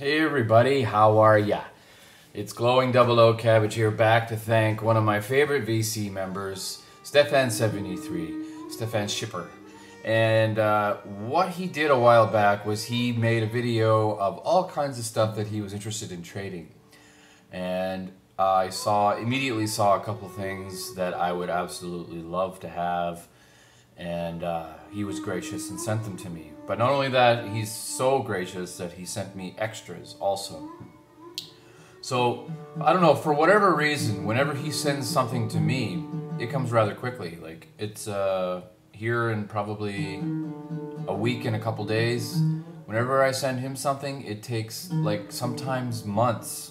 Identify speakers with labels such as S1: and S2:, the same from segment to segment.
S1: Hey everybody, how are ya? It's Glowing Double O Cabbage here, back to thank one of my favorite VC members, Stephan73, Stephan Shipper. And what he did a while back was he made a video of all kinds of stuff that he was interested in trading. And I immediately saw a couple things that I would absolutely love to have. And he was gracious and sent them to me. But not only that, he's so gracious that he sent me extras also. So, I don't know, for whatever reason, whenever he sends something to me, it comes rather quickly. Like, it's here in probably a week and a couple days. Whenever I send him something, it takes, like, sometimes months.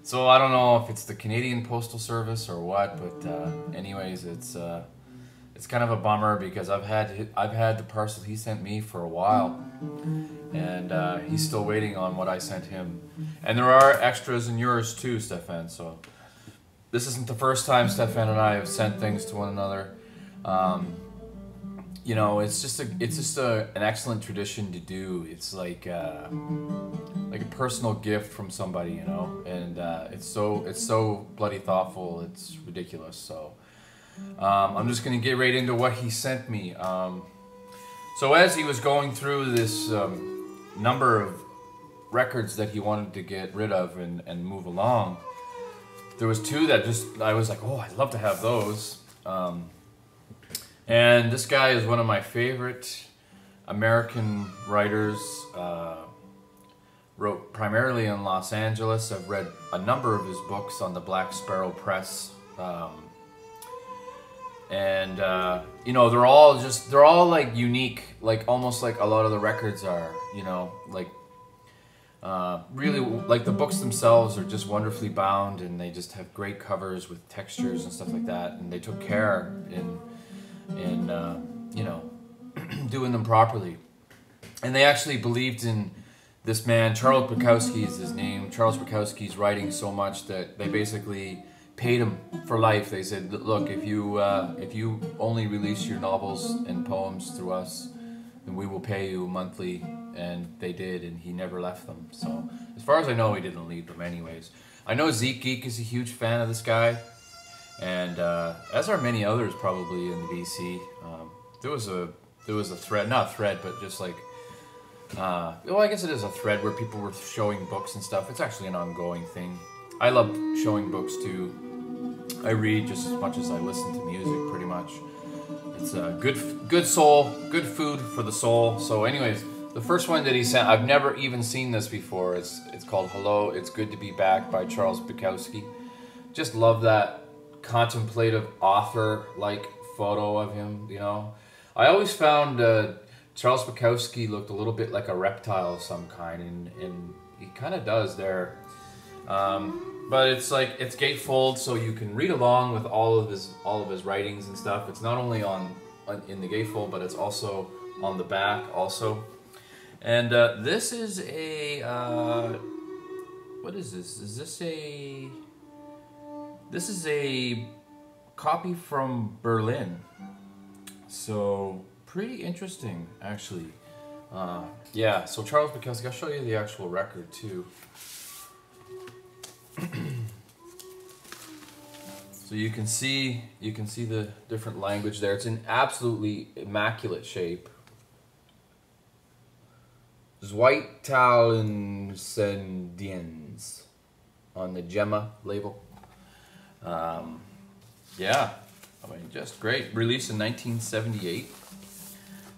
S1: So, I don't know if it's the Canadian Postal Service or what, but anyways, it's kind of a bummer because I've had the parcel he sent me for a while, and he's still waiting on what I sent him. And there are extras in yours too, Stephan. So this isn't the first time Stephan and I have sent things to one another. You know, it's just an excellent tradition to do. It's like a personal gift from somebody, you know, and it's so bloody thoughtful. It's ridiculous. So. I'm just going to get right into what he sent me. So as he was going through this number of records that he wanted to get rid of and move along, there was two that I was like, oh, I'd love to have those. And this guy is one of my favorite American writers. Wrote primarily in Los Angeles. I've read a number of his books on the Black Sparrow Press. And you know, they're all like unique, like almost like a lot of the records are, you know, like really like the books themselves are just wonderfully bound, and they just have great covers with textures and stuff like that, and they took care in you know, doing them properly. And they actually believed in this man, Charles Bukowski is his name. Charles Bukowski's writing so much that they basically paid him for life. They said, look, if you only release your novels and poems through us, then we will pay you monthly. And they did, and he never left them. So as far as I know, he didn't leave them anyways. I know Zeke Geek is a huge fan of this guy, and as are many others probably in the VC. There was a thread, not a thread, but just like well, I guess it is a thread where people were showing books and stuff. It's actually an ongoing thing. I love showing books too. I read just as much as I listen to music, pretty much. It's good soul, good food for the soul. So anyways, the first one that he sent, I've never even seen this before. It's called Hello, It's Good to Be Back by Charles Bukowski. Just love that contemplative author-like photo of him, you know. I always found Charles Bukowski looked a little bit like a reptile of some kind, and he kind of does there. But it's like, it's gatefold, so you can read along with all of his writings and stuff. It's not only in the gatefold, but it's also on the back also. And this is a what is this? This is a copy from Berlin. So pretty interesting, actually. Yeah. So Charles Bukowski. I'll show you the actual record too. So you can see the different language there. It's in absolutely immaculate shape. Zweitausendens on the Gemma label. Yeah, I mean, just great. Released in 1978.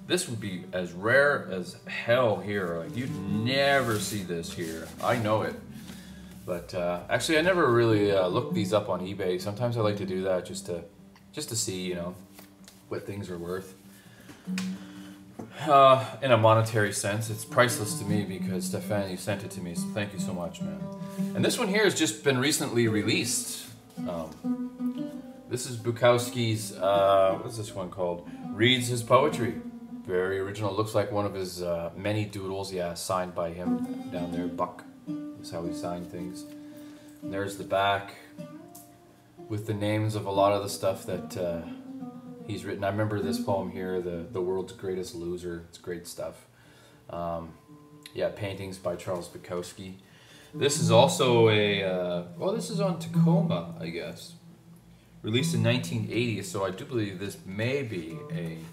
S1: This would be as rare as hell here. Like, you'd never see this here. I know it. But actually, I never really looked these up on eBay. Sometimes I like to do that just to see, you know, what things are worth. In a monetary sense, it's priceless to me because Stephan, you sent it to me, so thank you so much, man. And this one here has just been recently released. This is Bukowski's, what's this one called? Reads His Poetry. Very original. Looks like one of his many doodles. Yeah, signed by him down there, Buck. That's how he signed things. And there's the back with the names of a lot of the stuff that he's written. I remember this poem here, the World's Greatest Loser. It's great stuff. Yeah, paintings by Charles Bukowski. This is also a, well, this is on Tacoma, I guess. Released in 1980, so I do believe this may be an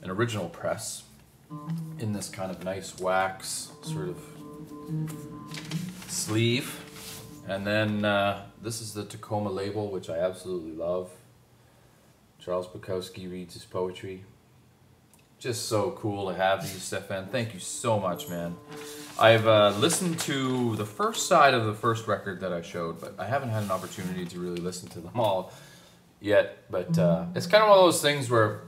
S1: original press in this kind of nice wax sort of sleeve. And then this is the Tacoma label, which I absolutely love. Charles Bukowski reads his poetry. Just so cool to have these, Stephan. Thank you so much, man. I've listened to the first side of the first record that I showed, but I haven't had an opportunity to really listen to them all yet. But it's kind of one of those things where,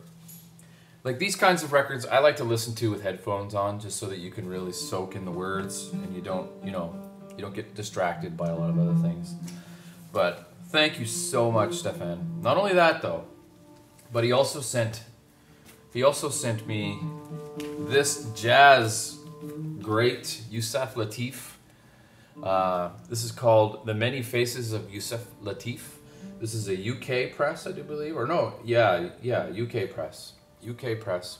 S1: like, these kinds of records I like to listen to with headphones on, just so that you can really soak in the words and you don't, you don't get distracted by a lot of other things. But thank you so much, Stephan. Not only that though, but he also sent me this jazz great Yusef Lateef. This is called The Many Faces of Yusef Lateef. This is a UK press, I do believe, or no, yeah, UK press. UK press.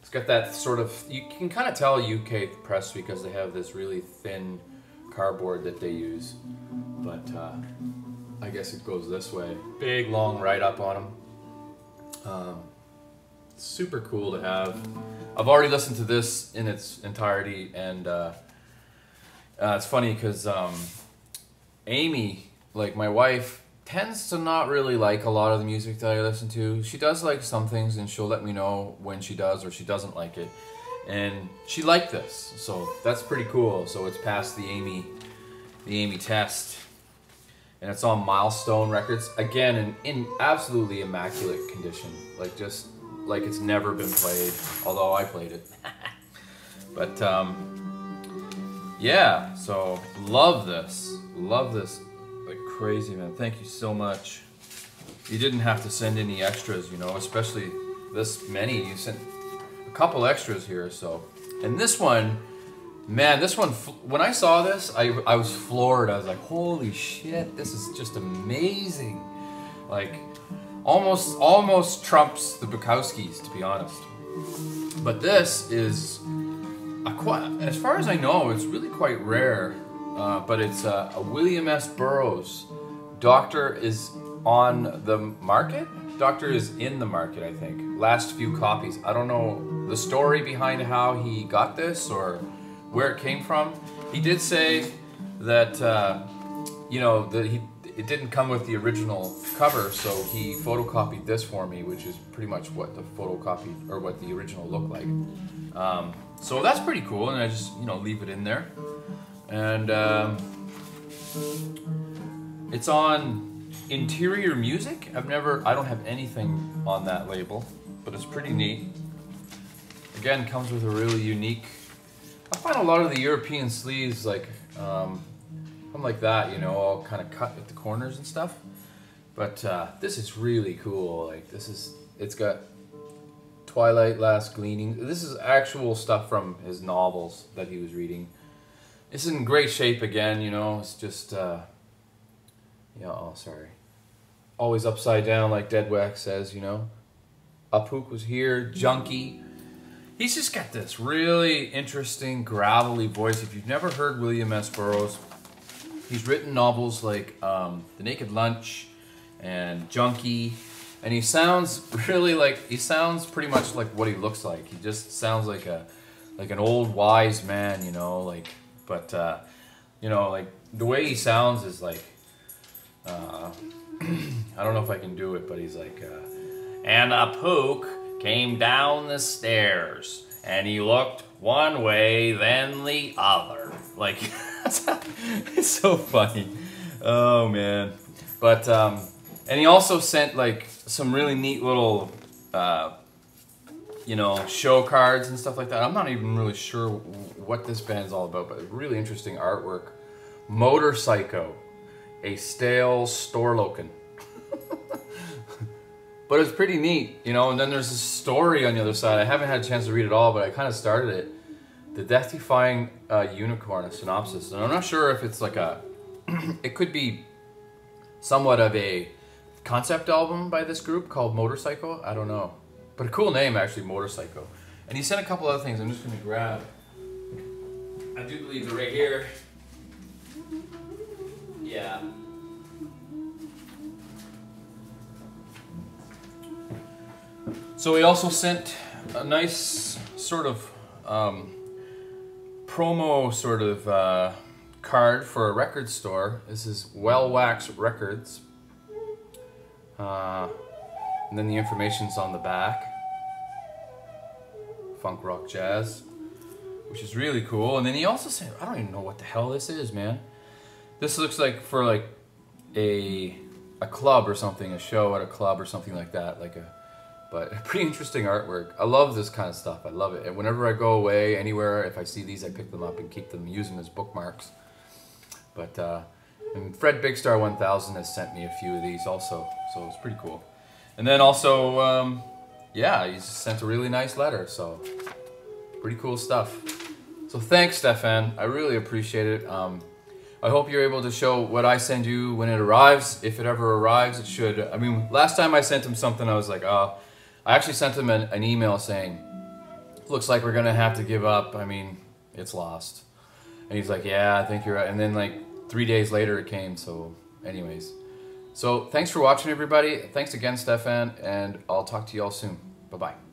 S1: It's got that sort of, you can kind of tell UK press because they have this really thin cardboard that they use. But I guess it goes this way. Big long write-up on them. Super cool to have. I've already listened to this in its entirety, and it's funny because Amy, like my wife, tends to not really like a lot of the music that I listen to. She does like some things, and she'll let me know when she does or she doesn't like it. And she liked this, so that's pretty cool. So it's passed the Amy test, and it's on Milestone Records again, in absolutely immaculate condition, like just like it's never been played, although I played it. But yeah, so love this like crazy, man. Thank you so much. You didn't have to send any extras, you know, especially this many. You sent a couple extras here, so. And this one, man, this one, when I saw this, I was floored. I was like, holy shit, this is just amazing. Like, almost trumps the Bukowskis, to be honest. But this is, as far as I know, it's really quite rare. But it's a William S. Burroughs. Doctor is on the market? Doctor is in the market, I think. Last few copies. I don't know the story behind how he got this or where it came from. He did say that, you know, that it didn't come with the original cover, so he photocopied this for me, which is pretty much what the photocopy or what the original looked like. So that's pretty cool, and I just, you know, leave it in there. And it's on Interior Music. I don't have anything on that label, but it's pretty neat. Again, comes with a really unique, I find a lot of the European sleeves like come like that, you know, all kind of cut at the corners and stuff. But this is really cool. Like it's got Twilight Last Gleaning. This is actual stuff from his novels that he was reading. It's in great shape again, you know. It's just, yeah, oh, sorry. Always upside down, like Dead Wax says, you know. Apuk was here, Junkie. He's just got this really interesting, gravelly voice. If you've never heard William S. Burroughs, he's written novels like The Naked Lunch and Junkie. And he sounds really like, he sounds pretty much like what he looks like. He just sounds like an old wise man, you know, like, but, you know, like, the way he sounds is like, I don't know if I can do it, but he's like, and Apuk came down the stairs, and he looked one way, then the other. Like, it's so funny. Oh, man. But, and he also sent, like, some really neat little, you know, show cards and stuff like that. I'm not even really sure what this band's all about, but really interesting artwork. Motorcycle, a stale Storloken. But it's pretty neat, you know, and then there's a story on the other side. I haven't had a chance to read it all, but I kind of started it. The Death-Defying Unicorn, a synopsis. And I'm not sure if it's like a, it could be somewhat of a concept album by this group called Motorcycle. I don't know. But a cool name, actually, Motorcycle. And he sent a couple other things I'm just going to grab. I do believe they're right here. Yeah. So we also sent a nice sort of promo sort of card for a record store. This is Well Wax Records. And then the information's on the back. Funk, rock, jazz, which is really cool. And then he also said, I don't even know what the hell this is, man. This looks like for like a club or something, a show at a club or something like that, but pretty interesting artwork. I love this kind of stuff. I love it. And whenever I go away anywhere, if I see these, I pick them up and keep them, use them as bookmarks. But and Fred Big Star 1000 has sent me a few of these also, so it's pretty cool. And then also, yeah, he sent a really nice letter, so pretty cool stuff. So thanks, Stephan. I really appreciate it. I hope you're able to show what I send you when it arrives. If it ever arrives, it should. I mean, last time I sent him something, I was like, oh. I actually sent him an email saying, looks like we're going to have to give up. I mean, it's lost. And he's like, yeah, I think you're right. And then like 3 days later it came. So anyways. So thanks for watching, everybody. Thanks again, Stephan. And I'll talk to you all soon. Bye-bye.